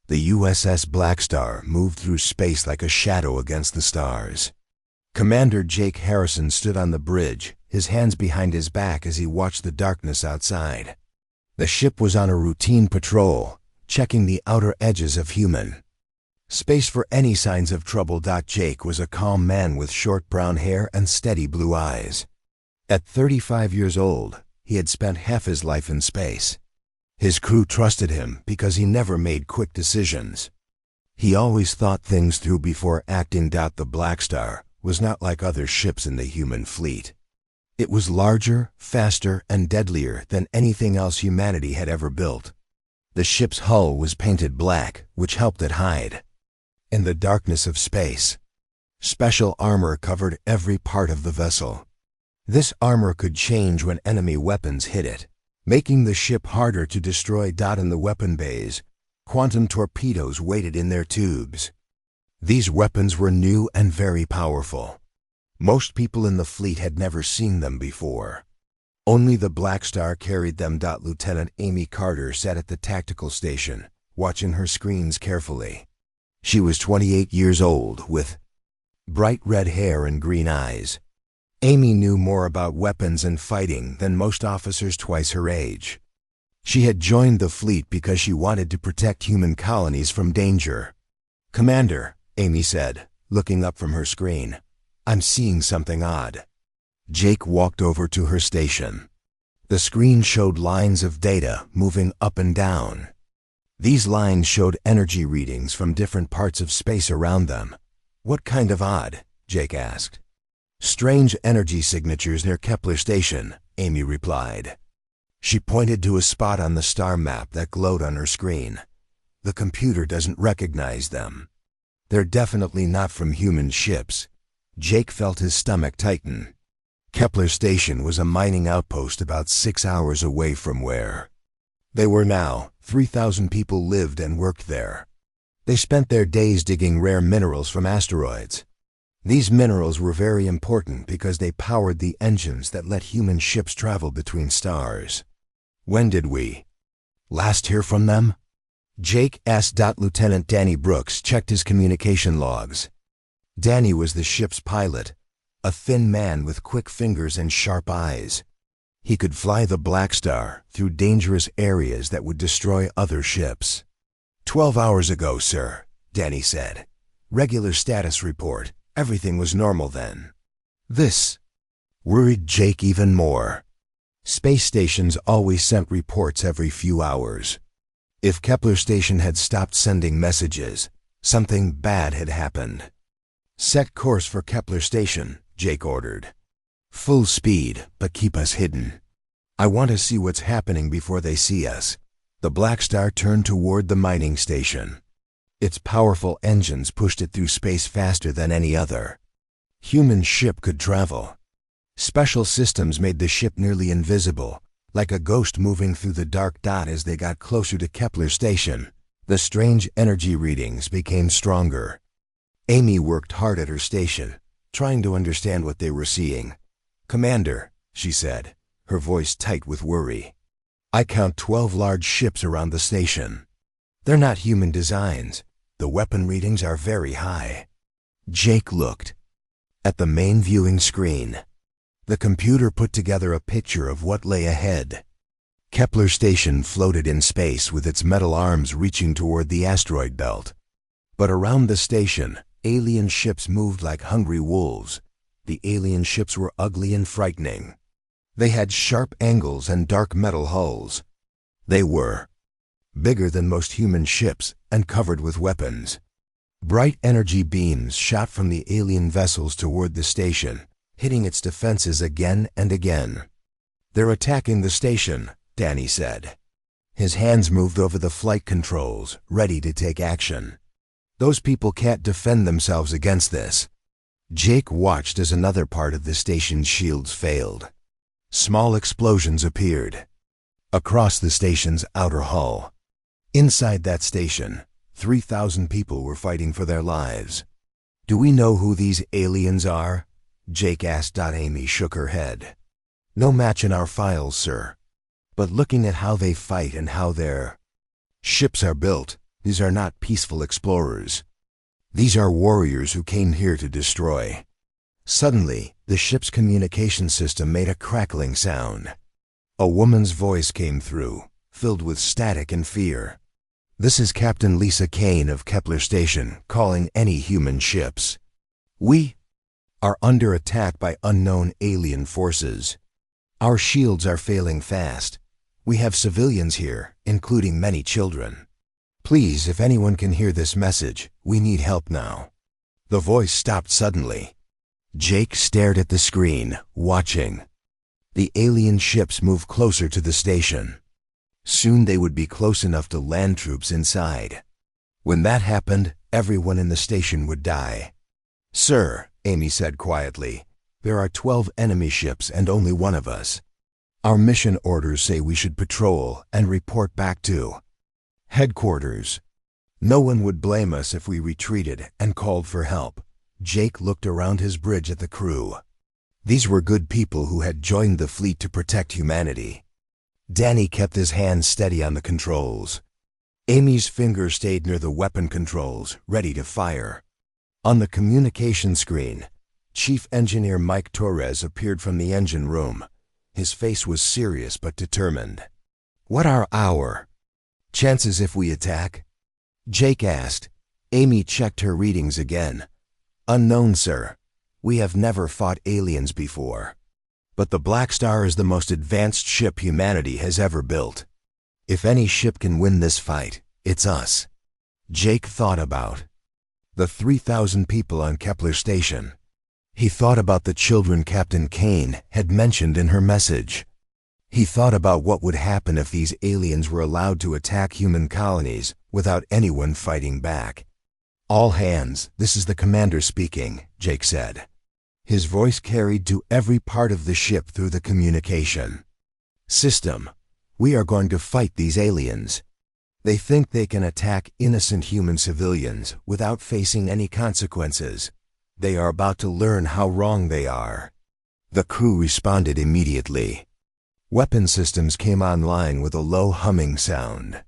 The USS Blackstar moved through space like a shadow against the stars. Commander Jake Harrison stood on the bridge, his hands behind his back as he watched the darkness outside. The ship was on a routine patrol, checking the outer edges of human space for any signs of trouble. Jake was a calm man with short brown hair and steady blue eyes. At 35 years old, he had spent half his life in space. His crew trusted him because he never made quick decisions. He always thought things through before acting. The Blackstar was not like other ships in the human fleet. It was larger, faster, and deadlier than anything else humanity had ever built. The ship's hull was painted black, which helped it hide in the darkness of space. Special armor covered every part of the vessel. This armor could change when enemy weapons hit it, making the ship harder to destroy. In the weapon bays, quantum torpedoes waited in their tubes. These weapons were new and very powerful. Most people in the fleet had never seen them before. Only the Blackstar carried them. Lieutenant Amy Carter sat at the tactical station, watching her screens carefully. She was 28 years old, with bright red hair and green eyes. Amy knew more about weapons and fighting than most officers twice her age. She had joined the fleet because she wanted to protect human colonies from danger. "Commander," Amy said, looking up from her screen, "I'm seeing something odd." Jake walked over to her station. The screen showed lines of data moving up and down. These lines showed energy readings from different parts of space around them. "What kind of odd?" Jake asked. "Strange energy signatures near Kepler Station," Amy replied. She pointed to a spot on the star map that glowed on her screen. "The computer doesn't recognize them. They're definitely not from human ships." Jake felt his stomach tighten. Kepler Station was a mining outpost about 6 hours away from where they were now. 3,000 people lived and worked there. They spent their days digging rare minerals from asteroids. These minerals were very important because they powered the engines that let human ships travel between stars. "When did we last hear from them?" Jake asked. Lieutenant Danny Brooks checked his communication logs. Danny was the ship's pilot, a thin man with quick fingers and sharp eyes. He could fly the Blackstar through dangerous areas that would destroy other ships. 12 hours ago, sir," Danny said. "Regular status report. Everything was normal then." This worried Jake even more. Space stations always sent reports every few hours. If Kepler Station had stopped sending messages, something bad had happened. "Set course for Kepler Station," Jake ordered. "Full speed, but keep us hidden. I want to see what's happening before they see us." The Blackstar turned toward the mining station. Its powerful engines pushed it through space faster than any other human ship could travel. Special systems made the ship nearly invisible, like a ghost moving through the dark. As they got closer to Kepler Station, the strange energy readings became stronger. Amy worked hard at her station, trying to understand what they were seeing. "Commander," she said, her voice tight with worry, "I count 12 large ships around the station. They're not human designs. The weapon readings are very high." Jake looked at the main viewing screen. The computer put together a picture of what lay ahead. Kepler Station floated in space with its metal arms reaching toward the asteroid belt. But around the station, alien ships moved like hungry wolves. The alien ships were ugly and frightening. They had sharp angles and dark metal hulls. They were bigger than most human ships and covered with weapons. Bright energy beams shot from the alien vessels toward the station, hitting its defenses again and again. "They're attacking the station," Danny said. His hands moved over the flight controls, ready to take action. "Those people can't defend themselves against this." Jake watched as another part of the station's shields failed. Small explosions appeared across the station's outer hull. Inside that station, 3,000 people were fighting for their lives. "Do we know who these aliens are?" Jake asked. Amy shook her head. "No match in our files, sir. But looking at how they fight and how their ships are built, These are not peaceful explorers. These are warriors who came here to destroy. Suddenly, the ship's communication system made a crackling sound. A woman's voice came through, filled with static and fear. "This is Captain Lisa Kane of Kepler Station, calling any human ships. We are under attack by unknown alien forces. Our shields are failing fast. We have civilians here, including many children. Please, if anyone can hear this message, we need help now." The voice stopped suddenly. Jake stared at the screen, watching. The alien ships moved closer to the station. Soon they would be close enough to land troops inside. When that happened, everyone in the station would die. "Sir," Amy said quietly, "there are 12 enemy ships and only one of us. Our mission orders say we should patrol and report back to headquarters. No one would blame us if we retreated and called for help." Jake looked around his bridge at the crew. These were good people who had joined the fleet to protect humanity. Danny kept his hands steady on the controls. Amy's fingers stayed near the weapon controls, ready to fire. On the communication screen, Chief Engineer Mike Torres appeared from the engine room. His face was serious but determined. "What are our chances if we attack?" Jake asked. Amy checked her readings again. "Unknown, sir. We have never fought aliens before. But the Blackstar is the most advanced ship humanity has ever built. If any ship can win this fight, it's us." Jake thought about the 3,000 people on Kepler Station. He thought about the children Captain Kane had mentioned in her message. He thought about what would happen if these aliens were allowed to attack human colonies without anyone fighting back. "All hands, this is the commander speaking," Jake said. His voice carried to every part of the ship through the communication system. "We are going to fight these aliens. They think they can attack innocent human civilians without facing any consequences. They are about to learn how wrong they are." The crew responded immediately. Weapon systems came online with a low humming sound.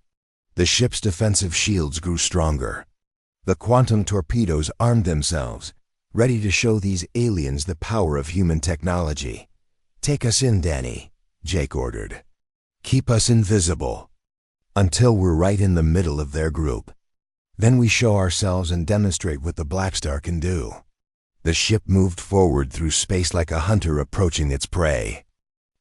The ship's defensive shields grew stronger. The quantum torpedoes armed themselves, ready to show these aliens the power of human technology. "Take us in, Danny," Jake ordered. "Keep us invisible until we're right in the middle of their group. Then we show ourselves and demonstrate what the Blackstar can do." The ship moved forward through space like a hunter approaching its prey.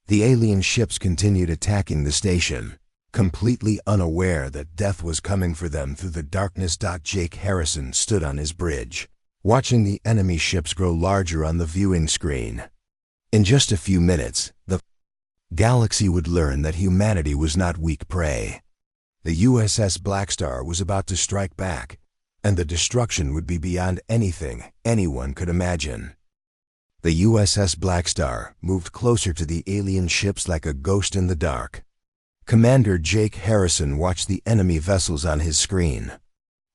The alien ships continued attacking the station, completely unaware that death was coming for them through the darkness. Jake Harrison stood on his bridge, watching the enemy ships grow larger on the viewing screen. In just a few minutes, the galaxy would learn that humanity was not weak prey. The USS Blackstar was about to strike back, and the destruction would be beyond anything anyone could imagine. The USS Blackstar moved closer to the alien ships like a ghost in the dark. Commander Jake Harrison watched the enemy vessels on his screen.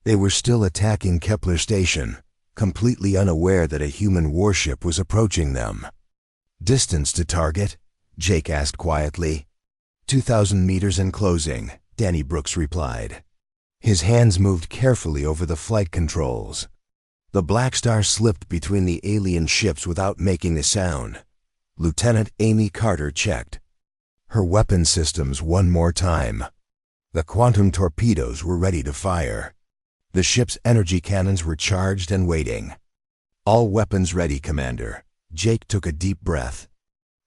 They were still attacking Kepler Station, completely unaware that a human warship was approaching them. "Distance to target?" Jake asked quietly. 2,000 meters and closing, Danny Brooks replied. His hands moved carefully over the flight controls. The Blackstar slipped between the alien ships without making a sound. Lieutenant Amy Carter checked her weapon systems one more time. The quantum torpedoes were ready to fire. The ship's energy cannons were charged and waiting. "All weapons ready, Commander." Jake took a deep breath.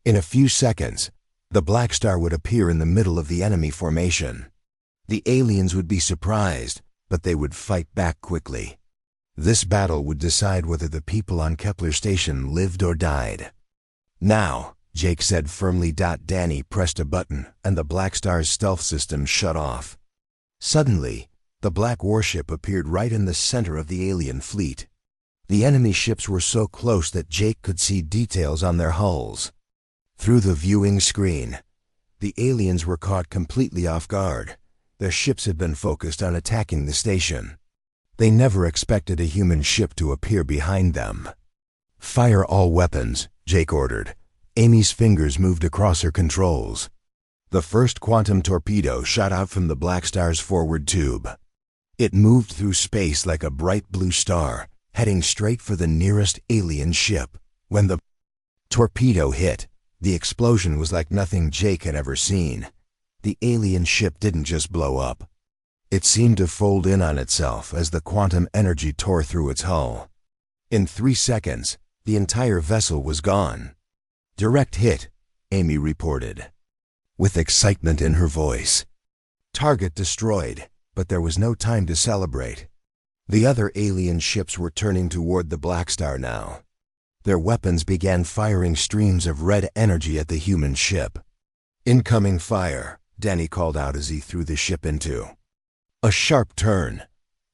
In a few seconds, the Blackstar would appear in the middle of the enemy formation. The aliens would be surprised, but they would fight back quickly. This battle would decide whether the people on Kepler Station lived or died. "Now," Jake said firmly. Danny pressed a button, and the Blackstar's stealth system shut off. Suddenly, the black warship appeared right in the center of the alien fleet. The enemy ships were so close that Jake could see details on their hulls. Through the viewing screen, the aliens were caught completely off guard. Their ships had been focused on attacking the station. They never expected a human ship to appear behind them. "Fire all weapons," Jake ordered. Amy's fingers moved across her controls. The first quantum torpedo shot out from the Blackstar's forward tube. It moved through space like a bright blue star, heading straight for the nearest alien ship. When the torpedo hit, the explosion was like nothing Jake had ever seen. The alien ship didn't just blow up. It seemed to fold in on itself as the quantum energy tore through its hull. In 3 seconds, the entire vessel was gone. "Direct hit," Amy reported, with excitement in her voice. Target destroyed, but there was no time to celebrate. The other alien ships were turning toward the Blackstar now. Their weapons began firing streams of red energy at the human ship. "Incoming fire," Danny called out as he threw the ship into a sharp turn.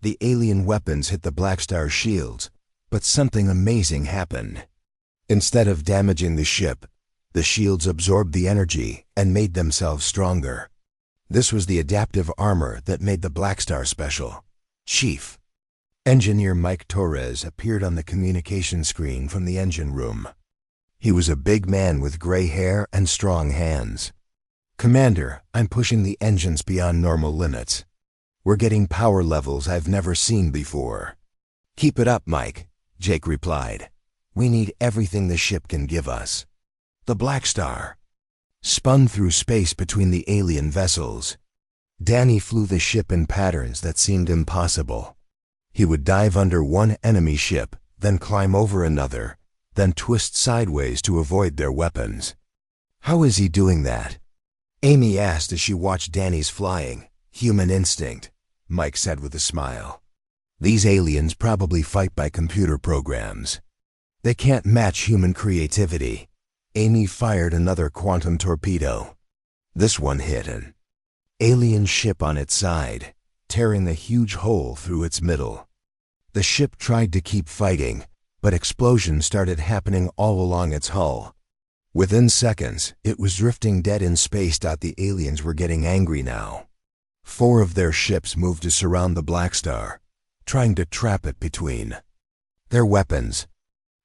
The alien weapons hit the Blackstar's shields, but something amazing happened. Instead of damaging the ship, the shields absorbed the energy and made themselves stronger. This was the adaptive armor that made the Blackstar special. "Chief." Engineer Mike Torres appeared on the communication screen from the engine room. He was a big man with gray hair and strong hands. "Commander, I'm pushing the engines beyond normal limits. We're getting power levels I've never seen before." "Keep it up, Mike," Jake replied. "We need everything the ship can give us." The Blackstar spun through space between the alien vessels. Danny flew the ship in patterns that seemed impossible. He would dive under one enemy ship, then climb over another, then twist sideways to avoid their weapons. "How is he doing that?" Amy asked as she watched Danny's flying. "Human instinct," Mike said with a smile. "These aliens probably fight by computer programs. They can't match human creativity." Amy fired another quantum torpedo. This one hit an alien ship on its side, tearing a huge hole through its middle. The ship tried to keep fighting, but explosions started happening all along its hull. Within seconds, it was drifting dead in space. The aliens were getting angry now. 4 of their ships moved to surround the Blackstar, trying to trap it between their weapons.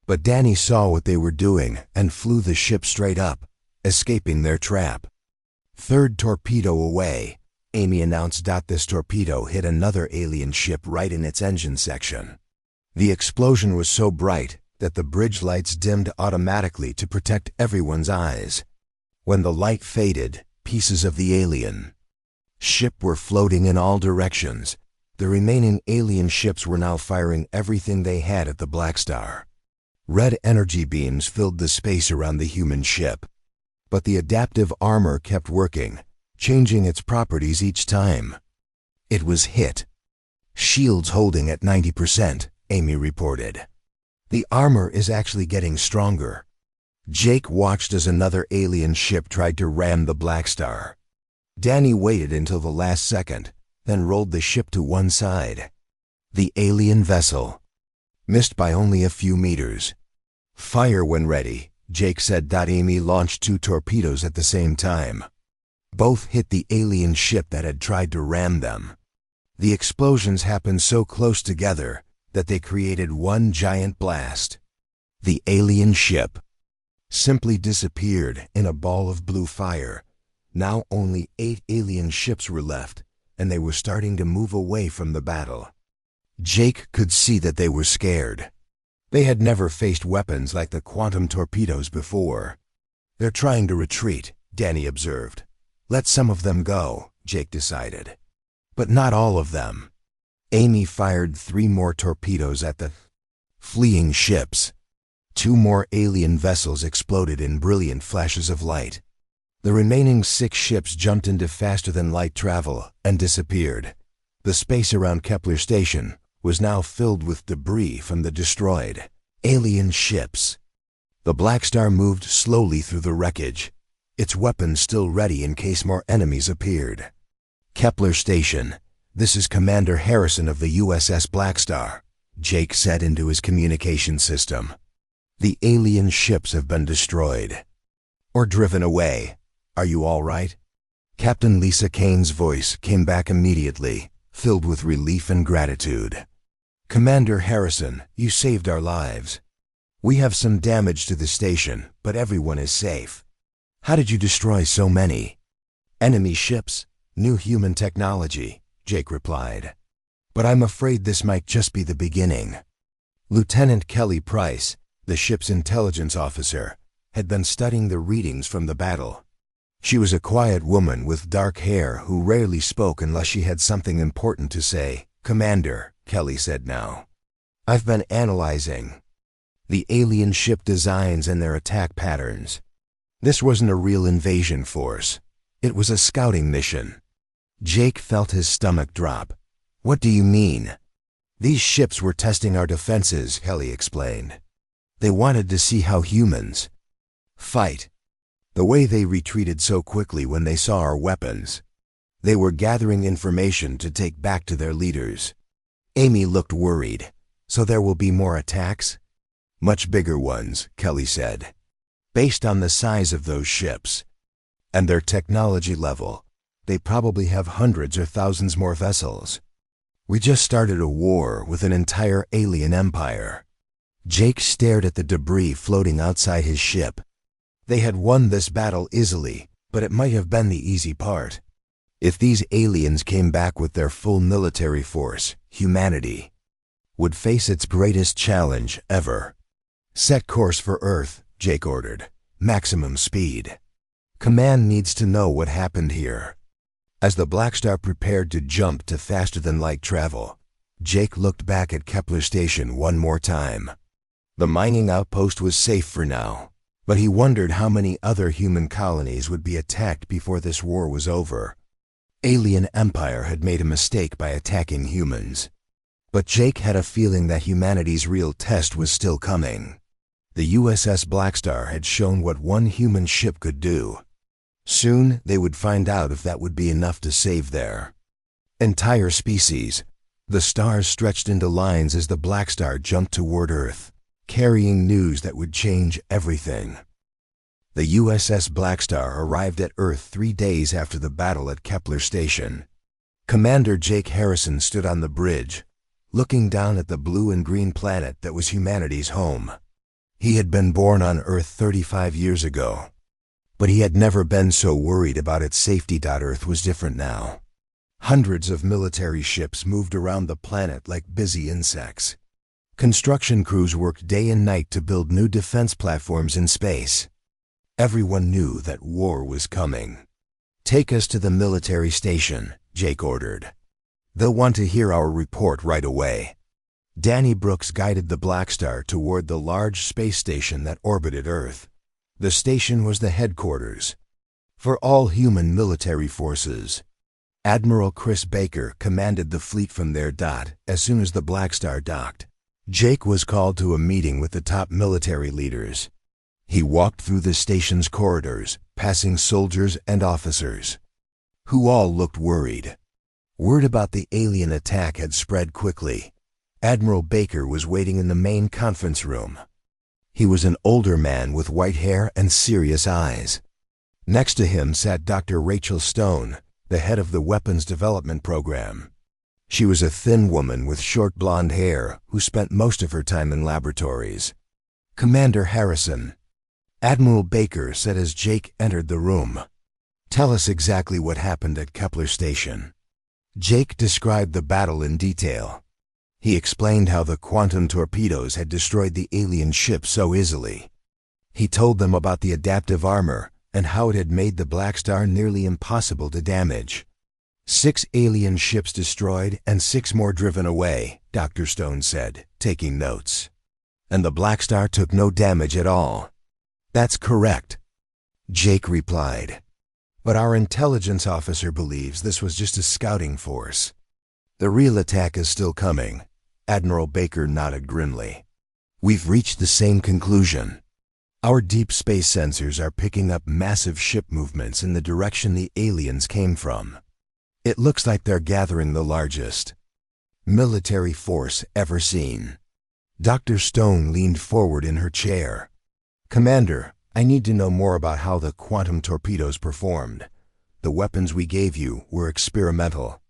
But Danny saw what they were doing and flew the ship straight up, escaping their trap. "Third torpedo away," Amy announced. This torpedo hit another alien ship right in its engine section. The explosion was so bright that the bridge lights dimmed automatically to protect everyone's eyes. When the light faded, pieces of the alien ship were floating in all directions. The remaining alien ships were now firing everything they had at the Blackstar. Red energy beams filled the space around the human ship. But the adaptive armor kept working, changing its properties each time it was hit. "Shields holding at 90%, Amy reported. "The armor is actually getting stronger." Jake watched as another alien ship tried to ram the Blackstar. Danny waited until the last second, then rolled the ship to one side. The alien vessel missed by only a few meters. "Fire when ready," Jake said. Amy launched 2 torpedoes at the same time. Both hit the alien ship that had tried to ram them. The explosions happened so close together that they created one giant blast. The alien ship simply disappeared in a ball of blue fire. Now only 8 alien ships were left, and they were starting to move away from the battle. Jake could see that they were scared. They had never faced weapons like the quantum torpedoes before. "They're trying to retreat," Danny observed. "Let some of them go," Jake decided. "But not all of them." Amy fired 3 more torpedoes at the fleeing ships. 2 more alien vessels exploded in brilliant flashes of light. The remaining 6 ships jumped into faster-than-light travel and disappeared. The space around Kepler Station was now filled with debris from the destroyed alien ships. The Blackstar moved slowly through the wreckage, its weapons still ready in case more enemies appeared. "Kepler Station, this is Commander Harrison of the USS Blackstar," Jake said into his communication system. "The alien ships have been destroyed or driven away. Are you all right?" Captain Lisa Kane's voice came back immediately, filled with relief and gratitude. "Commander Harrison, you saved our lives. We have some damage to the station, but everyone is safe. How did you destroy so many?" "Enemy ships, new human technology," Jake replied. But I'm afraid this might just be the beginning. Lieutenant Kelly Price, the ship's intelligence officer, had been studying the readings from the battle. She was a quiet woman with dark hair who rarely spoke unless she had something important to say. "Commander," Kelly said now, "I've been analyzing the alien ship designs and their attack patterns. This wasn't a real invasion force. It was a scouting mission." Jake felt his stomach drop. "What do you mean?" "These ships were testing our defenses," Kelly explained. "They wanted to see how humans fight. The way they retreated so quickly when they saw our weapons. They were gathering information to take back to their leaders." Amy looked worried. "So there will be more attacks?" "Much bigger ones," Kelly said. "Based on the size of those ships and their technology level, they probably have hundreds or thousands more vessels. We just started a war with an entire alien empire." Jake stared at the debris floating outside his ship. They had won this battle easily, but it might have been the easy part. If these aliens came back with their full military force, humanity would face its greatest challenge ever. "Set course for Earth," Jake ordered. "Maximum speed. Command needs to know what happened here." As the Blackstar prepared to jump to faster-than-light travel, Jake looked back at Kepler Station one more time. The mining outpost was safe for now, but he wondered how many other human colonies would be attacked before this war was over. Alien Empire had made a mistake by attacking humans. But Jake had a feeling that humanity's real test was still coming. The USS Blackstar had shown what one human ship could do. Soon they would find out if that would be enough to save their entire species. The stars stretched into lines as the Blackstar jumped toward Earth, carrying news that would change everything. The USS Blackstar arrived at Earth 3 days after the battle at Kepler Station. Commander Jake Harrison stood on the bridge, looking down at the blue and green planet that was humanity's home. He had been born on Earth 35 years ago, but he had never been so worried about its safety. Earth was different now. Hundreds of military ships moved around the planet like busy insects. Construction crews worked day and night to build new defense platforms in space. Everyone knew that war was coming. "Take us to the military station," Jake ordered. "They'll want to hear our report right away." Danny Brooks guided the Blackstar toward the large space station that orbited Earth. The station was the headquarters for all human military forces. Admiral Chris Baker commanded the fleet from there. As soon as the Blackstar docked, Jake was called to a meeting with the top military leaders. He walked through the station's corridors, passing soldiers and officers, who all looked worried. Word about the alien attack had spread quickly. Admiral Baker was waiting in the main conference room. He was an older man with white hair and serious eyes. Next to him sat Dr. Rachel Stone, the head of the Weapons Development Program. She was a thin woman with short blonde hair who spent most of her time in laboratories. "Commander Harrison," Admiral Baker said as Jake entered the room, "tell us exactly what happened at Kepler Station." Jake described the battle in detail. He explained how the quantum torpedoes had destroyed the alien ship so easily. He told them about the adaptive armor and how it had made the Blackstar nearly impossible to damage. 6 alien ships destroyed and 6 more driven away, Dr. Stone said, taking notes. "And the Blackstar took no damage at all." "That's correct," Jake replied. "But our intelligence officer believes this was just a scouting force. The real attack is still coming." Admiral Baker nodded grimly. "We've reached the same conclusion. Our deep space sensors are picking up massive ship movements in the direction the aliens came from. It looks like they're gathering the largest military force ever seen." Dr. Stone leaned forward in her chair. "Commander, I need to know more about how the quantum torpedoes performed. The weapons we gave you were experimental.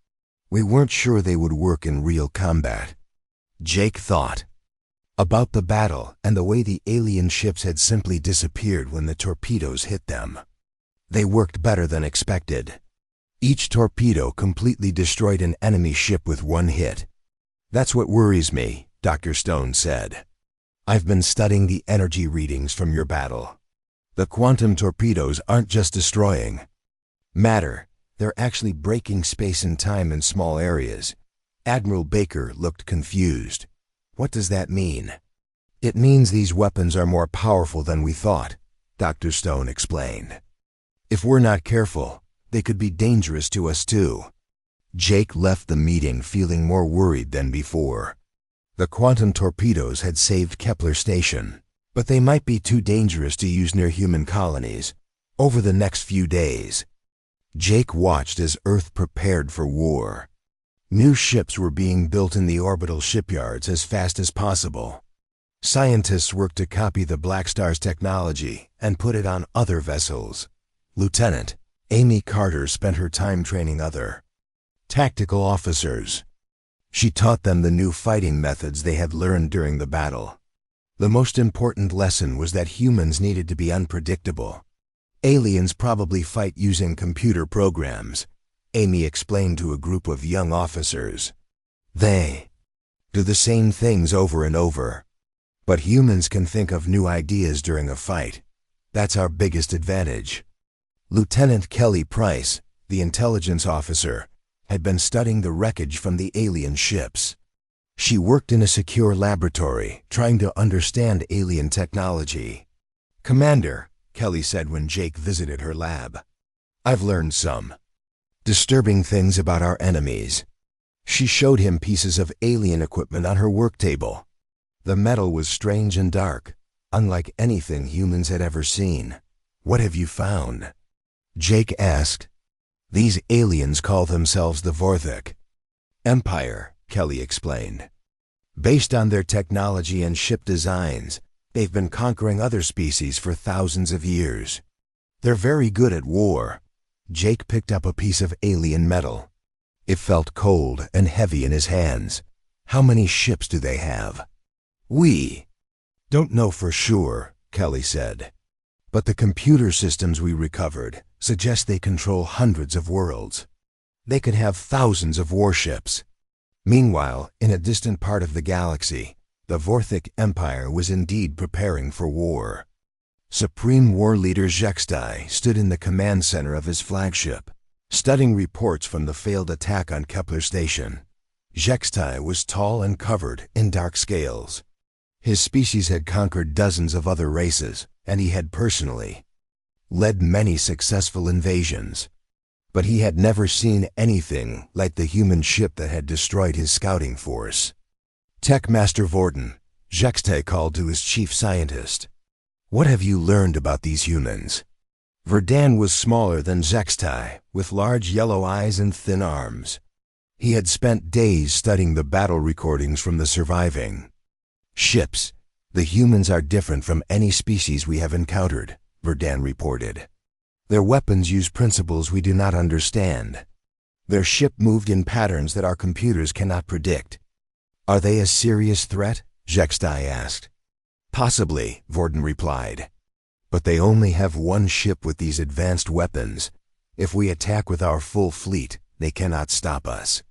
We weren't sure they would work in real combat." Jake thought about the battle and the way the alien ships had simply disappeared when the torpedoes hit them. They worked better than expected. Each torpedo completely destroyed an enemy ship with one hit, That's what worries me, Dr. Stone said. I've been studying the energy readings from your battle. The quantum torpedoes aren't just destroying matter, they're actually breaking space and time in small areas. Admiral Baker looked confused. What does that mean? It means these weapons are more powerful than we thought, Dr. Stone explained. If we're not careful, they could be dangerous to us too. Jake left the meeting feeling more worried than before. The quantum torpedoes had saved Kepler Station, but they might be too dangerous to use near human colonies. Over the next few days, Jake watched as Earth prepared for war. New ships were being built in the orbital shipyards as fast as possible. Scientists worked to copy the Blackstar's technology and put it on other vessels. Lieutenant Amy Carter spent her time training other tactical officers. She taught them the new fighting methods they had learned during the battle. The most important lesson was that humans needed to be unpredictable. Aliens probably fight using computer programs, Amy explained to a group of young officers. They do the same things over and over. But humans can think of new ideas during a fight. That's our biggest advantage. Lieutenant Kelly Price, the intelligence officer, had been studying the wreckage from the alien ships. She worked in a secure laboratory, trying to understand alien technology. "Commander," Kelly said when Jake visited her lab, "I've learned some disturbing things about our enemies." She showed him pieces of alien equipment on her work table. The metal was strange and dark, unlike anything humans had ever seen. "What have you found?" Jake asked. "These aliens call themselves the Vorthik Empire," Kelly explained. "Based on their technology and ship designs, they've been conquering other species for thousands of years. They're very good at war." Jake picked up a piece of alien metal. It felt cold and heavy in his hands. "How many ships do they have?" "We don't know for sure," Kelly said. "But the computer systems we recovered suggest they control hundreds of worlds. They could have thousands of warships." Meanwhile, in a distant part of the galaxy, the Vorthik Empire was indeed preparing for war. Supreme War Leader Zhextai stood in the command center of his flagship, studying reports from the failed attack on Kepler Station. Zhextai was tall and covered in dark scales. His species had conquered dozens of other races, and he had personally led many successful invasions. But he had never seen anything like the human ship that had destroyed his scouting force. "Tech Master Vorden," Zhextai called to his chief scientist. "What have you learned about these humans?" Verdan was smaller than Zhextai, with large yellow eyes and thin arms. He had spent days studying the battle recordings from the surviving ships. "The humans are different from any species we have encountered," Verdan reported. "Their weapons use principles we do not understand. Their ship moved in patterns that our computers cannot predict." "Are they a serious threat?" Zhextai asked. "Possibly," Vorden replied. "But they only have one ship with these advanced weapons. If we attack with our full fleet, they cannot stop us."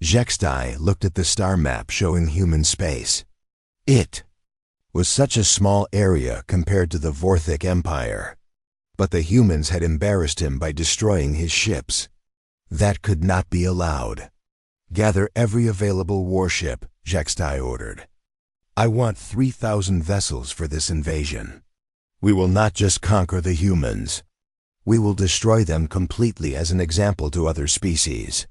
Zhextai looked at the star map showing human space. It was such a small area compared to the Vorthik Empire. But the humans had embarrassed him by destroying his ships. That could not be allowed. "Gather every available warship," Zhextai ordered. "I want 3,000 vessels for this invasion. We will not just conquer the humans. We will destroy them completely as an example to other species."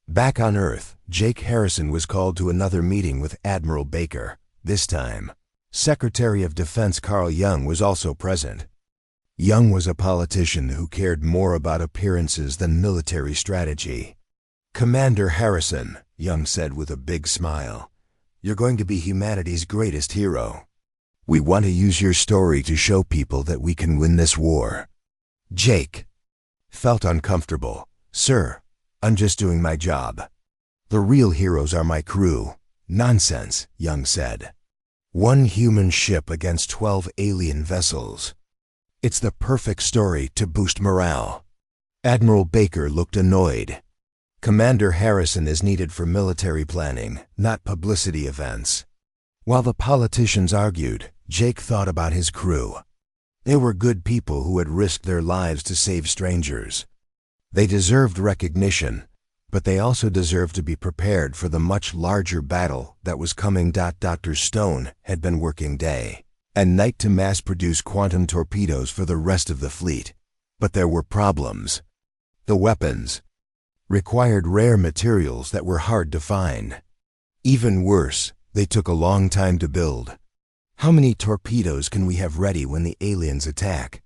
Back on Earth, Jake Harrison was called to another meeting with Admiral Baker. This time, Secretary of Defense Carl Jung was also present. Jung was a politician who cared more about appearances than military strategy. "Commander Harrison," Jung said with a big smile, "you're going to be humanity's greatest hero. We want to use your story to show people that we can win this war." Jake felt uncomfortable. "Sir, I'm just doing my job. The real heroes are my crew." "Nonsense," Jung said. "One human ship against 12 alien vessels. It's the perfect story to boost morale." Admiral Baker looked annoyed. Commander Harrison is needed for military planning, not publicity events. While the politicians argued, Jake thought about his crew. They were good people who had risked their lives to save strangers. They deserved recognition, but they also deserved to be prepared for the much larger battle that was coming. Dr. Stone had been working day and night to mass-produce quantum torpedoes for the rest of the fleet. But there were problems. The weapons required rare materials that were hard to find. Even worse, they took a long time to build. How many torpedoes can we have ready when the aliens attack?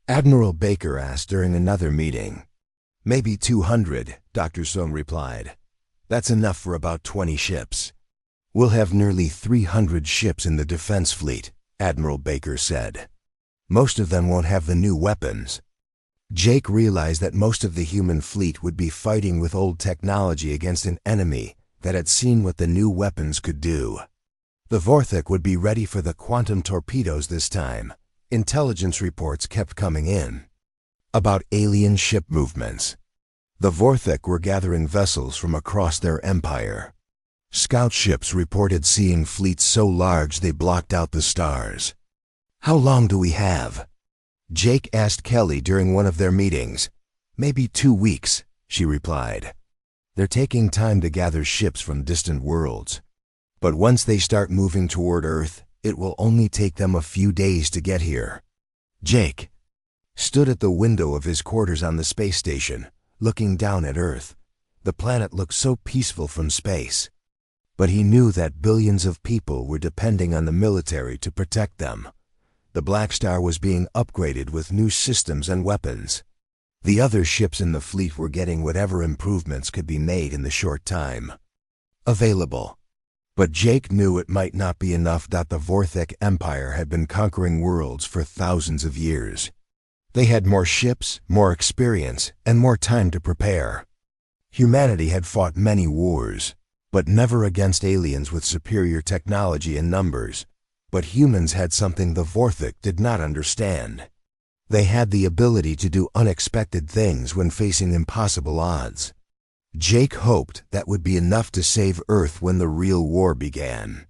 Admiral Baker asked during another meeting. Maybe 200, Dr. Stone replied. That's enough for about 20 ships. We'll have nearly 300 ships in the defense fleet, Admiral Baker said. Most of them won't have the new weapons. Jake realized that most of the human fleet would be fighting with old technology against an enemy that had seen what the new weapons could do. The Vorthok would be ready for the quantum torpedoes this time. Intelligence reports kept coming in about alien ship movements. The Vorthok were gathering vessels from across their empire. Scout ships reported seeing fleets so large they blocked out the stars. How long do we have? Jake asked Kelly during one of their meetings. Maybe 2 weeks, she replied. They're taking time to gather ships from distant worlds. But once they start moving toward Earth, it will only take them a few days to get here. Jake stood at the window of his quarters on the space station, looking down at Earth. The planet looked so peaceful from space. But he knew that billions of people were depending on the military to protect them. The Blackstar was being upgraded with new systems and weapons. The other ships in the fleet were getting whatever improvements could be made in the short time available. But Jake knew it might not be enough. The Vorthok Empire had been conquering worlds for thousands of years. They had more ships, more experience, and more time to prepare. Humanity had fought many wars, but never against aliens with superior technology and numbers. But humans had something the Vorthok did not understand. They had the ability to do unexpected things when facing impossible odds. Jake hoped that would be enough to save Earth when the real war began.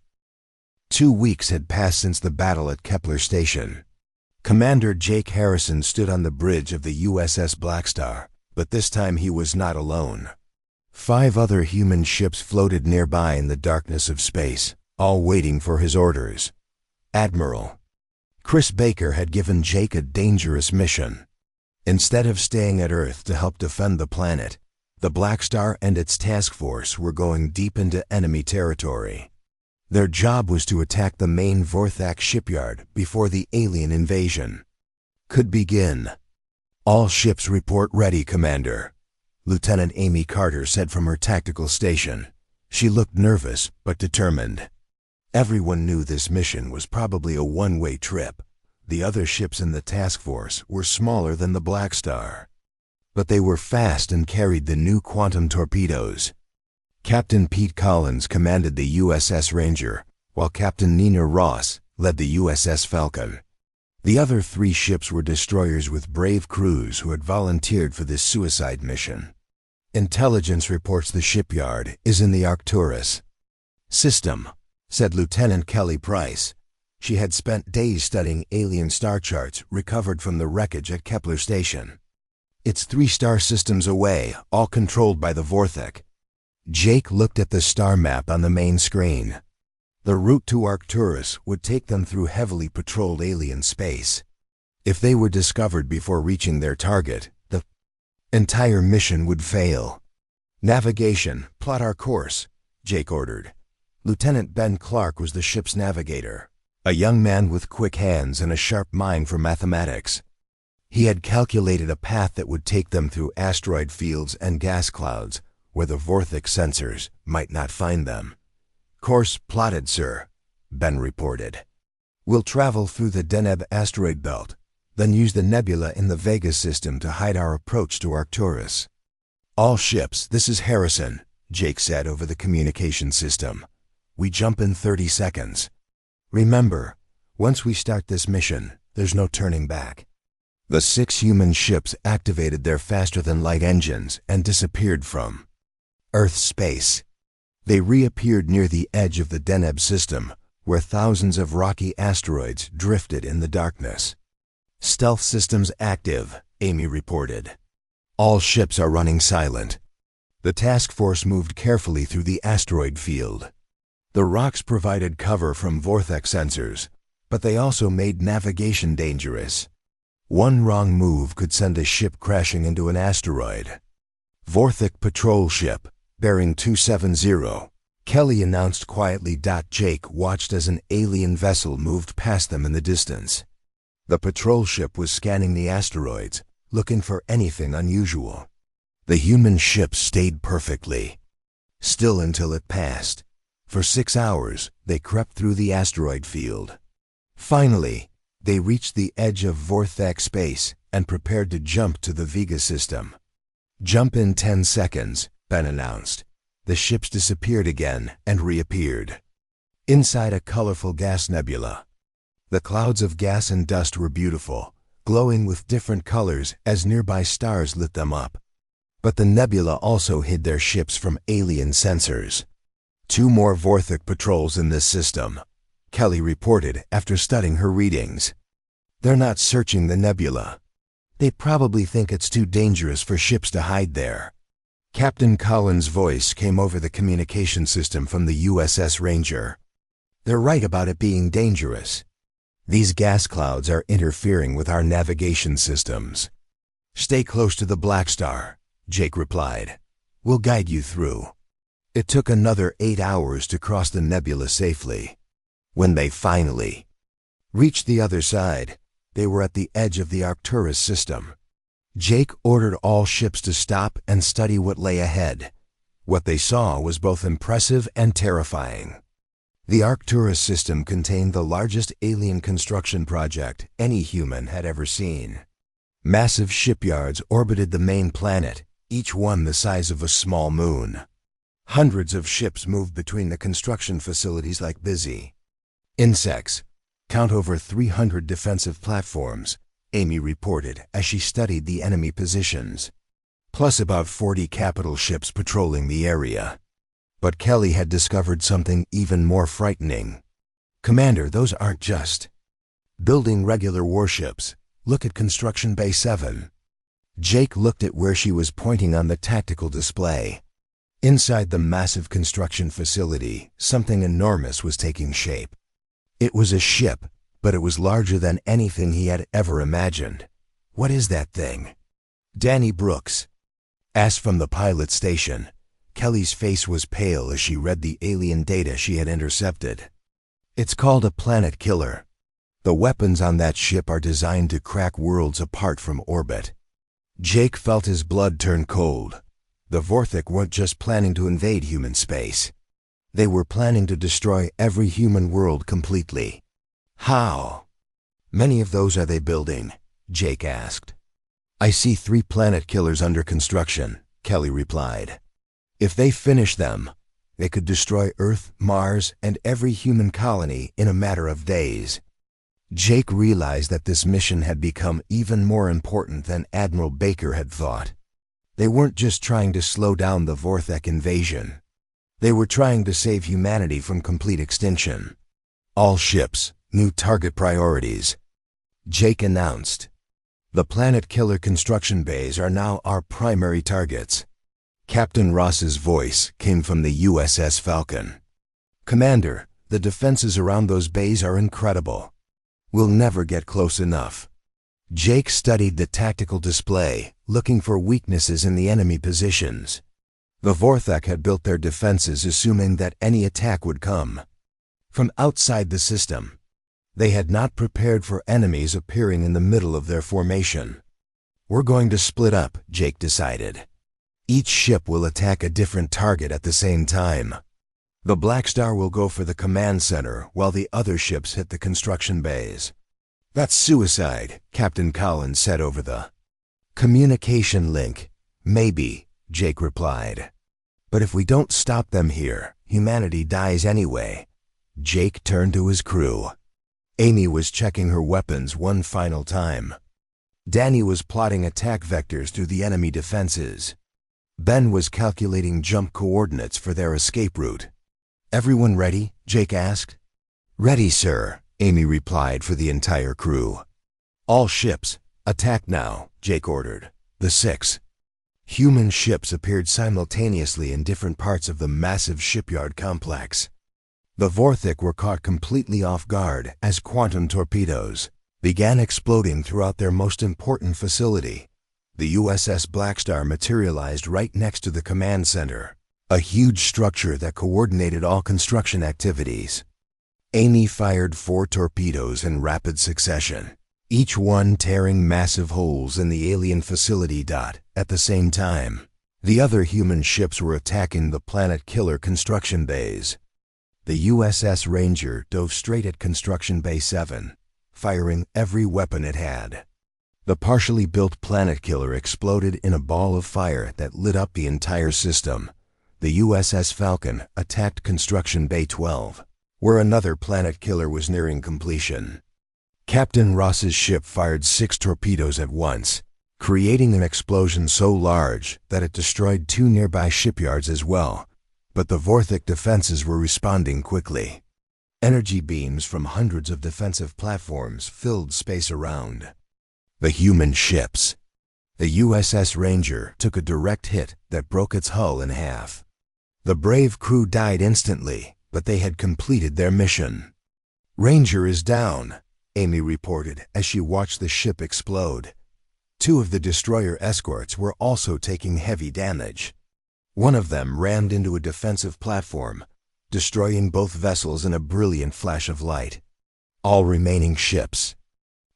2 weeks had passed since the battle at Kepler Station. Commander Jake Harrison stood on the bridge of the USS Blackstar, but this time he was not alone. 5 other human ships floated nearby in the darkness of space, all waiting for his orders. Admiral Chris Baker had given Jake a dangerous mission. Instead of staying at Earth to help defend the planet, the Blackstar and its task force were going deep into enemy territory. Their job was to attack the main Vorthok shipyard before the alien invasion could begin. All ships report ready, Commander, Lieutenant Amy Carter said from her tactical station. She looked nervous but determined. Everyone knew this mission was probably a one-way trip. The other ships in the task force were smaller than the Blackstar, but they were fast and carried the new quantum torpedoes. Captain Pete Collins commanded the USS Ranger, while Captain Nina Ross led the USS Falcon. The other 3 ships were destroyers with brave crews who had volunteered for this suicide mission. Intelligence reports the shipyard is in the Arcturus system, said Lieutenant Kelly Price. She had spent days studying alien star charts recovered from the wreckage at Kepler Station. It's 3 star systems away, all controlled by the Vorthok. Jake looked at the star map on the main screen. The route to Arcturus would take them through heavily patrolled alien space. If they were discovered before reaching their target, the entire mission would fail. Navigation, plot our course, Jake ordered. Lieutenant Ben Clark was the ship's navigator, a young man with quick hands and a sharp mind for mathematics. He had calculated a path that would take them through asteroid fields and gas clouds, where the Vorthok sensors might not find them. Course plotted, sir, Ben reported. We'll travel through the Deneb asteroid belt, then use the nebula in the Vega system to hide our approach to Arcturus. All ships, this is Harrison, Jake said over the communication system. We jump in 30 seconds. Remember, once we start this mission, there's no turning back. The 6 human ships activated their faster-than-light engines and disappeared from Earth space. They reappeared near the edge of the Deneb system, where thousands of rocky asteroids drifted in the darkness. Stealth systems active, Amy reported. All ships are running silent. The task force moved carefully through the asteroid field. The rocks provided cover from vortex sensors, but they also made navigation dangerous. One wrong move could send a ship crashing into an asteroid. Vorthik patrol ship, bearing 270, Kelly announced quietly. Jake watched as an alien vessel moved past them in the distance. The patrol ship was scanning the asteroids, looking for anything unusual. The human ship stayed perfectly still until it passed. For 6 hours, they crept through the asteroid field. Finally, they reached the edge of Vorthak space and prepared to jump to the Vega system. "Jump in 10 seconds, Ben announced. The ships disappeared again and reappeared. Inside a colorful gas nebula. The clouds of gas and dust were beautiful, glowing with different colors as nearby stars lit them up. But the nebula also hid their ships from alien sensors. 2 more Vorthik patrols in this system, Kelly reported after studying her readings. They're not searching the nebula. They probably think it's too dangerous for ships to hide there. Captain Collins' voice came over the communication system from the USS Ranger. They're right about it being dangerous. These gas clouds are interfering with our navigation systems. Stay close to the Blackstar, Jake replied. We'll guide you through. It took another 8 hours to cross the nebula safely. When they finally reached the other side, they were at the edge of the Arcturus system. Jake ordered all ships to stop and study what lay ahead. What they saw was both impressive and terrifying. The Arcturus system contained the largest alien construction project any human had ever seen. Massive shipyards orbited the main planet, each one the size of a small moon. Hundreds of ships moved between the construction facilities like busy insects. Count over 300 defensive platforms, Amy reported as she studied the enemy positions. Plus about 40 capital ships patrolling the area. But Kelly had discovered something even more frightening. Commander, those aren't just building regular warships. Look at Construction Bay 7. Jake looked at where she was pointing on the tactical display. Inside the massive construction facility, something enormous was taking shape. It was a ship, but it was larger than anything he had ever imagined. What is that thing? Danny Brooks asked from the pilot station. Kelly's face was pale as she read the alien data she had intercepted. It's called a planet killer. The weapons on that ship are designed to crack worlds apart from orbit. Jake felt his blood turn cold. The Vorthik weren't just planning to invade human space. They were planning to destroy every human world completely. How many of those are they building? Jake asked. I see 3 planet killers under construction, Kelly replied. If they finish them, they could destroy Earth, Mars, and every human colony in a matter of days. Jake realized that this mission had become even more important than Admiral Baker had thought. They weren't just trying to slow down the Vorthik invasion. They were trying to save humanity from complete extinction. All ships, new target priorities, Jake announced. The planet killer construction bays are now our primary targets. Captain Ross's voice came from the USS Falcon. Commander, the defenses around those bays are incredible. We'll never get close enough. Jake studied the tactical display, looking for weaknesses in the enemy positions. The Vorthik had built their defenses assuming that any attack would come from outside the system. They had not prepared for enemies appearing in the middle of their formation. We're going to split up, Jake decided. Each ship will attack a different target at the same time. The Blackstar will go for the command center while the other ships hit the construction bays. That's suicide, Captain Collins said over the communication link. Maybe, Jake replied. But if we don't stop them here, humanity dies anyway. Jake turned to his crew. Amy was checking her weapons one final time. Danny was plotting attack vectors through the enemy defenses. Ben was calculating jump coordinates for their escape route. "Everyone ready?" Jake asked. "Ready, sir," Amy replied for the entire crew. "All ships, attack now," Jake ordered. The 6 human ships appeared simultaneously in different parts of the massive shipyard complex. The Vorthik were caught completely off guard as quantum torpedoes began exploding throughout their most important facility. The USS Blackstar materialized right next to the command center, a huge structure that coordinated all construction activities. Amy fired 4 torpedoes in rapid succession, each one tearing massive holes in the alien facility. At the same time, the other human ships were attacking the Planet Killer construction bays. The USS Ranger dove straight at Construction Bay 7, firing every weapon it had. The partially built Planet Killer exploded in a ball of fire that lit up the entire system. The USS Falcon attacked Construction Bay 12, where another Planet Killer was nearing completion. Captain Ross's ship fired 6 torpedoes at once, creating an explosion so large that it destroyed 2 nearby shipyards as well. But the Vorthik defenses were responding quickly. Energy beams from hundreds of defensive platforms filled space around the human ships. The USS Ranger took a direct hit that broke its hull in half. The brave crew died instantly, but they had completed their mission. "Ranger is down," Amy reported as she watched the ship explode. 2 of the destroyer escorts were also taking heavy damage. One of them rammed into a defensive platform, destroying both vessels in a brilliant flash of light. "All remaining ships,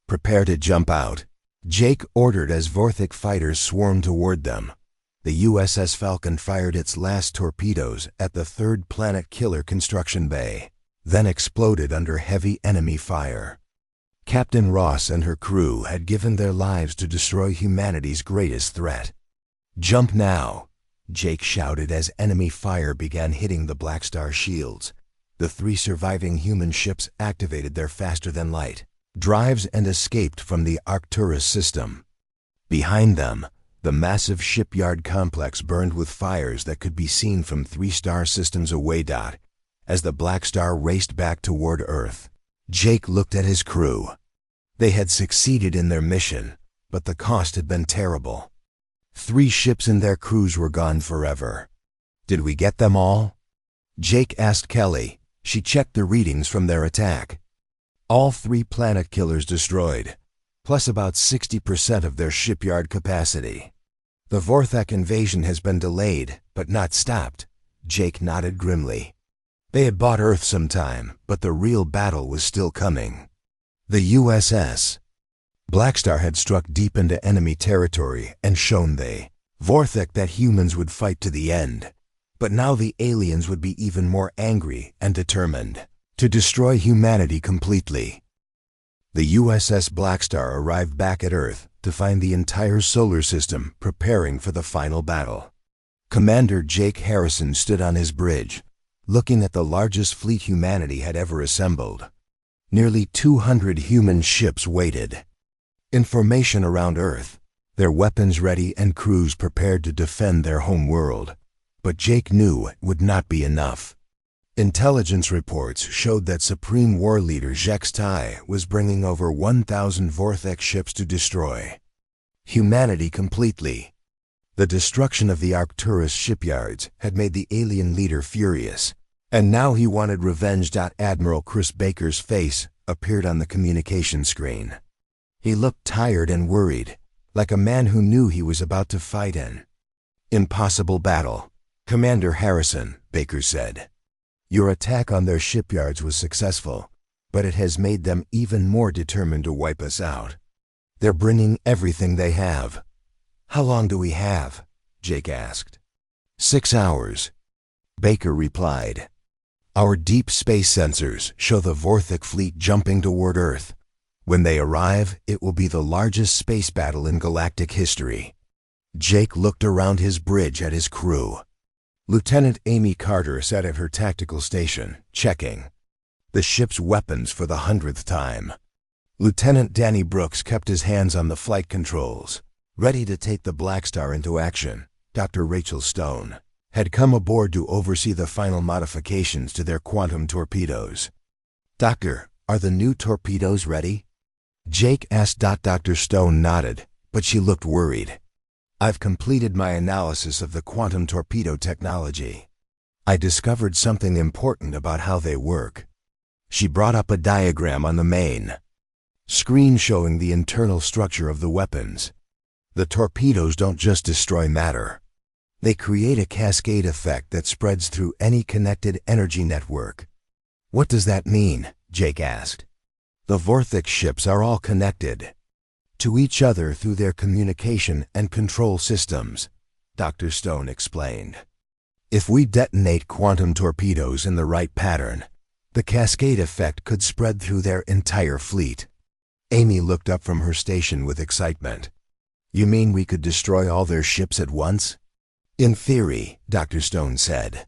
prepare to jump out," Jake ordered as Vorthik fighters swarmed toward them. The USS Falcon fired its last torpedoes at the 3rd Planet Killer construction bay, then exploded under heavy enemy fire. Captain Ross and her crew had given their lives to destroy humanity's greatest threat. "Jump now," Jake shouted as enemy fire began hitting the Blackstar shields. The 3 surviving human ships activated their faster-than-light drives and escaped from the Arcturus system. Behind them, the massive shipyard complex burned with fires that could be seen from 3 star systems away. As the Blackstar raced back toward Earth, Jake looked at his crew. They had succeeded in their mission, but the cost had been terrible. 3 ships and their crews were gone forever. "Did we get them all?" Jake asked Kelly. She checked the readings from their attack. "All 3 Planet Killers destroyed, plus about 60% of their shipyard capacity. The Vorthak invasion has been delayed, but not stopped," Jake nodded grimly. They had bought Earth some time, but the real battle was still coming. The USS Blackstar had struck deep into enemy territory and shown the Vorthik that humans would fight to the end. But now the aliens would be even more angry and determined to destroy humanity completely. The USS Blackstar arrived back at Earth to find the entire solar system preparing for the final battle. Commander Jake Harrison stood on his bridge, looking at the largest fleet humanity had ever assembled. Nearly 200 human ships waited in formation around Earth, their weapons ready and crews prepared to defend their home world. But Jake knew it would not be enough. Intelligence reports showed that Supreme War Leader Jex Tai was bringing over 1,000 Vorthik ships to destroy humanity completely. The destruction of the Arcturus shipyards had made the alien leader furious, and now he wanted revenge. Admiral Chris Baker's face appeared on the communication screen. He looked tired and worried, like a man who knew he was about to fight an impossible battle. "Commander Harrison," Baker said, "your attack on their shipyards was successful, but it has made them even more determined to wipe us out. They're bringing everything they have." "How long do we have?" Jake asked. 6 hours, Baker replied. "Our deep space sensors show the Vorthik fleet jumping toward Earth. When they arrive, it will be the largest space battle in galactic history." Jake looked around his bridge at his crew. Lieutenant Amy Carter sat at her tactical station, checking the ship's weapons for the 100th time. Lieutenant Danny Brooks kept his hands on the flight controls, ready to take the Blackstar into action. Dr. Rachel Stone, had come aboard to oversee the final modifications to their quantum torpedoes. "Doctor, are the new torpedoes ready?" Jake asked. Dr. Stone nodded, but she looked worried. "I've completed my analysis of the quantum torpedo technology. I discovered something important about how they work." She brought up a diagram on the main screen showing the internal structure of the weapons. "The torpedoes don't just destroy matter. They create a cascade effect that spreads through any connected energy network." "What does that mean?" Jake asked. "The Vorthix ships are all connected to each other through their communication and control systems," Dr. Stone explained. "If we detonate quantum torpedoes in the right pattern, the cascade effect could spread through their entire fleet." Amy looked up from her station with excitement. "You mean we could destroy all their ships at once?" "In theory," Dr. Stone said.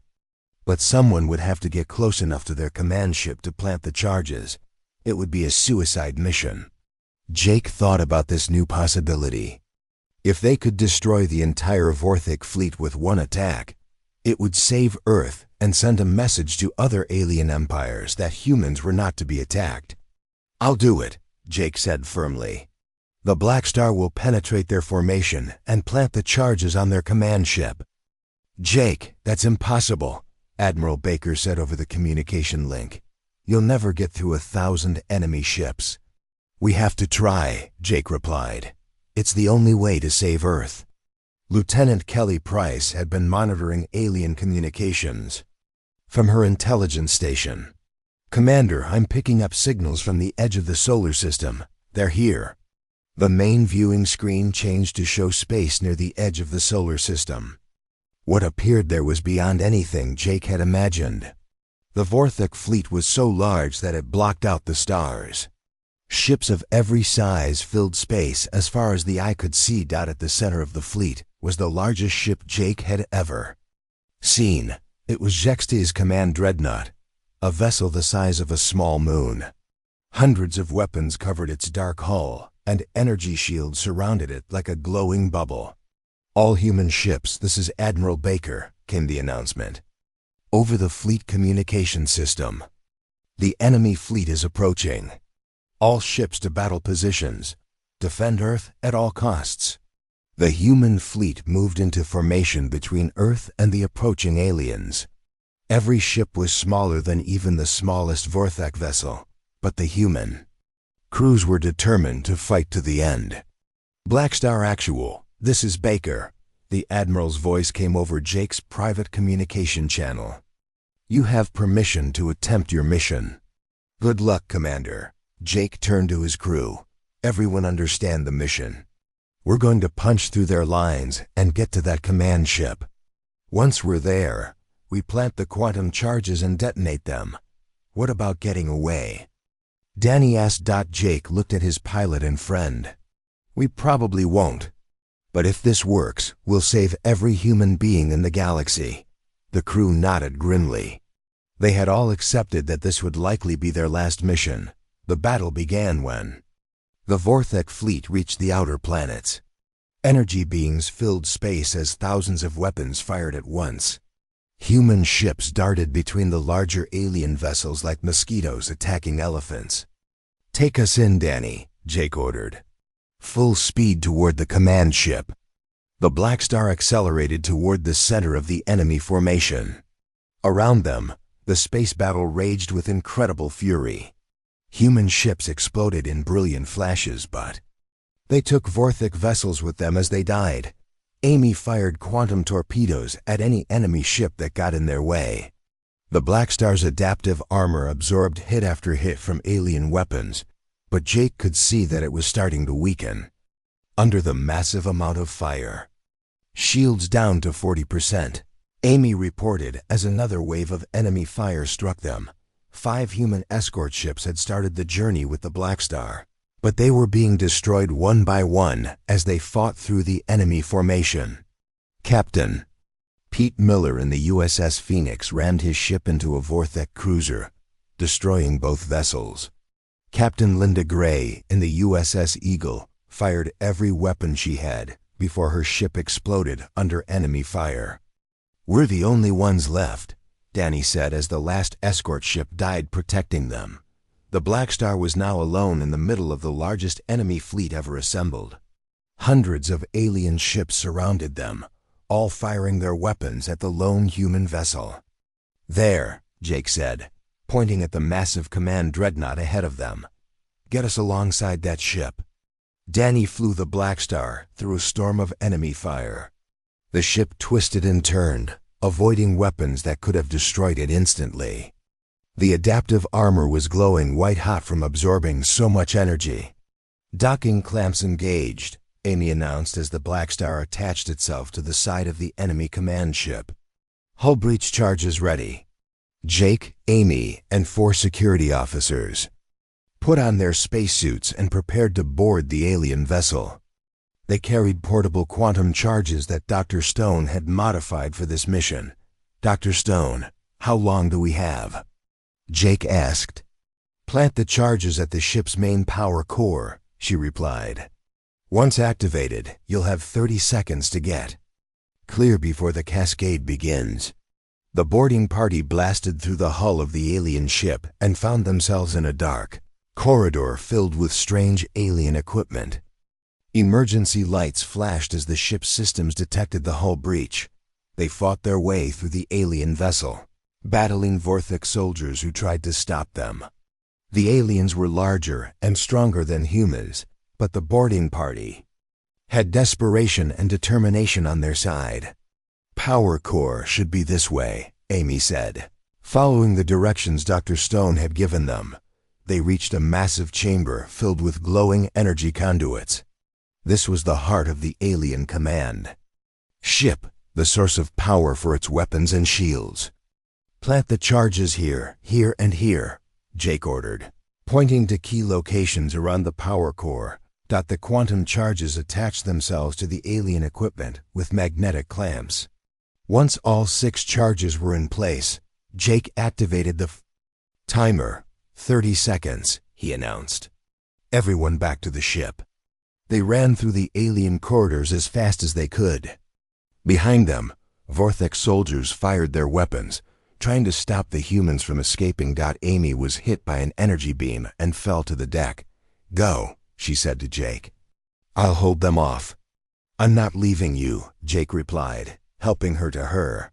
"But someone would have to get close enough to their command ship to plant the charges. It would be a suicide mission." Jake thought about this new possibility. If they could destroy the entire Vorthix fleet with one attack, it would save Earth and send a message to other alien empires that humans were not to be attacked. "I'll do it," Jake said firmly. "The Blackstar will penetrate their formation and plant the charges on their command ship." "Jake, that's impossible," Admiral Baker said over the communication link. "You'll never get through 1,000 enemy ships." "We have to try," Jake replied. "It's the only way to save Earth." Lieutenant Kelly Price had been monitoring alien communications from her intelligence station. "Commander, I'm picking up signals from the edge of the solar system. They're here." The main viewing screen changed to show space near the edge of the solar system. What appeared there was beyond anything Jake had imagined. The Vorthix fleet was so large that it blocked out the stars. Ships of every size filled space as far as the eye could see. At the center of the fleet was the largest ship Jake had ever seen. It was Jexte's command dreadnought, a vessel the size of a small moon. Hundreds of weapons covered its dark hull, and energy shields surrounded it like a glowing bubble. "All human ships, this is Admiral Baker," came the announcement. Over the fleet communication system. "The enemy fleet is approaching. All ships to battle positions. Defend Earth at all costs." The human fleet moved into formation between Earth and the approaching aliens. Every ship was smaller than even the smallest Vorthix vessel, but the human crews were determined to fight to the end. "Blackstar Actual, this is Baker." The Admiral's voice came over Jake's private communication channel. "You have permission to attempt your mission." "Good luck, Commander." Jake turned to his crew. "Everyone understand the mission. We're going to punch through their lines and get to that command ship. Once we're there, we plant the quantum charges and detonate them. What about getting away?" Danny asked. Jake looked at his pilot and friend. "We probably won't. But if this works, we'll save every human being in the galaxy." The crew nodded grimly. They had all accepted that this would likely be their last mission. The battle began when the Vorthix fleet reached the outer planets. Energy beams filled space as thousands of weapons fired at once. Human ships darted between the larger alien vessels like mosquitoes attacking elephants. "Take us in, Danny," Jake ordered. "Full speed toward the command ship." The Blackstar accelerated toward the center of the enemy formation. Around them, the space battle raged with incredible fury. Human ships exploded in brilliant flashes, but they took Vorthix vessels with them as they died. Amy fired quantum torpedoes at any enemy ship that got in their way. The Blackstar's adaptive armor absorbed hit after hit from alien weapons, but Jake could see that it was starting to weaken under the massive amount of fire. "Shields down to 40%. Amy reported as another wave of enemy fire struck them. 5 human escort ships had started the journey with the Blackstar, but they were being destroyed one by one as they fought through the enemy formation. Captain Pete Miller in the USS Phoenix rammed his ship into a Vorthix cruiser, destroying both vessels. Captain Linda Gray in the USS Eagle fired every weapon she had, before her ship exploded under enemy fire. "We're the only ones left," Danny said as the last escort ship died protecting them. The Blackstar was now alone in the middle of the largest enemy fleet ever assembled. Hundreds of alien ships surrounded them, all firing their weapons at the lone human vessel. "There," Jake said, pointing at the massive command dreadnought ahead of them. "Get us alongside that ship." Danny flew the Blackstar through a storm of enemy fire. The ship twisted and turned, avoiding weapons that could have destroyed it instantly. The adaptive armor was glowing white-hot from absorbing so much energy. "Docking clamps engaged," Amy announced as the Blackstar attached itself to the side of the enemy command ship. "Hull breach charges ready." Jake, Amy, and 4 security officers put on their spacesuits and prepared to board the alien vessel. They carried portable quantum charges that Dr. Stone had modified for this mission. "Dr. Stone, how long do we have?" Jake asked. "Plant the charges at the ship's main power core," she replied. "Once activated, you'll have 30 seconds to get clear before the cascade begins." The boarding party blasted through the hull of the alien ship and found themselves in a dark corridor filled with strange alien equipment. Emergency lights flashed as the ship's systems detected the hull breach. They fought their way through the alien vessel, battling Vorthik soldiers who tried to stop them. The aliens were larger and stronger than humans, but the boarding party had desperation and determination on their side. "Power core should be this way," Amy said. Following the directions Dr. Stone had given them, they reached a massive chamber filled with glowing energy conduits. This was the heart of the alien command ship, the source of power for its weapons and shields. "Plant the charges here, here, and here," Jake ordered, pointing to key locations around the power core. The quantum charges attached themselves to the alien equipment with magnetic clamps. Once all 6 charges were in place, Jake activated the timer. 30 seconds, he announced. "Everyone back to the ship." They ran through the alien corridors as fast as they could. Behind them, Vorthik soldiers fired their weapons, trying to stop the humans from escaping. Amy was hit by an energy beam and fell to the deck. "Go," she said to Jake. "I'll hold them off." "I'm not leaving you," Jake replied, helping her to her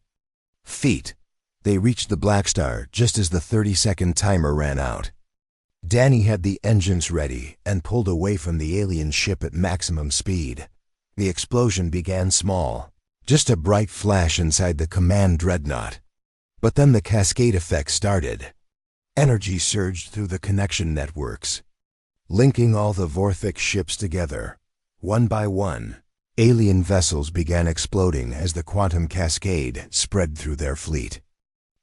feet. They reached the Blackstar just as the 30-second timer ran out. Danny had the engines ready and pulled away from the alien ship at maximum speed. The explosion began small, just a bright flash inside the command dreadnought. But then the cascade effect started. Energy surged through the connection networks, linking all the Vorthik ships together. One by one, alien vessels began exploding as the quantum cascade spread through their fleet.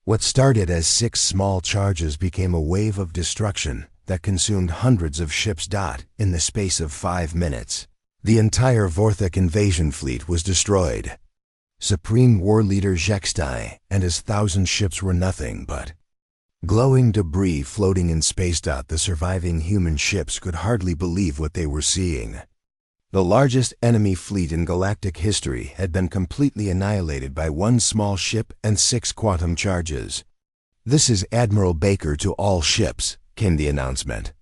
What started as 6 small charges became a wave of destruction that consumed hundreds of ships. In the space of 5 minutes, the entire Vorthik invasion fleet was destroyed. Supreme War Leader Zhextai and his 1,000 ships were nothing but glowing debris floating in space. The surviving human ships could hardly believe what they were seeing. The largest enemy fleet in galactic history had been completely annihilated by 1 small ship and 6 quantum charges. "This is Admiral Baker to all ships," came the announcement.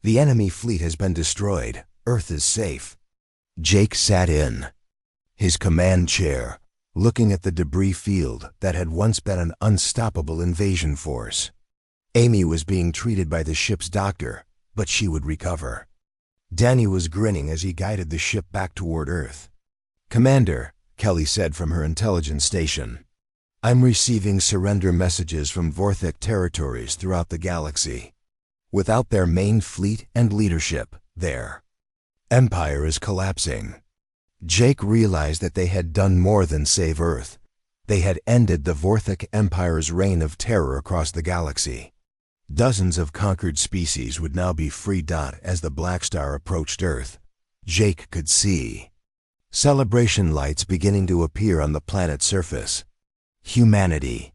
"The enemy fleet has been destroyed. Earth is safe." Jake sat in his command chair, looking at the debris field that had once been an unstoppable invasion force. Amy was being treated by the ship's doctor, but she would recover. Danny was grinning as he guided the ship back toward Earth. "Commander," Kelly said from her intelligence station, "I'm receiving surrender messages from Vorthik territories throughout the galaxy. Without their main fleet and leadership, their empire is collapsing." Jake realized that they had done more than save Earth. They had ended the Vorthik Empire's reign of terror across the galaxy. Dozens of conquered species would now be free. As the Blackstar approached Earth, Jake could see celebration lights beginning to appear on the planet's surface. Humanity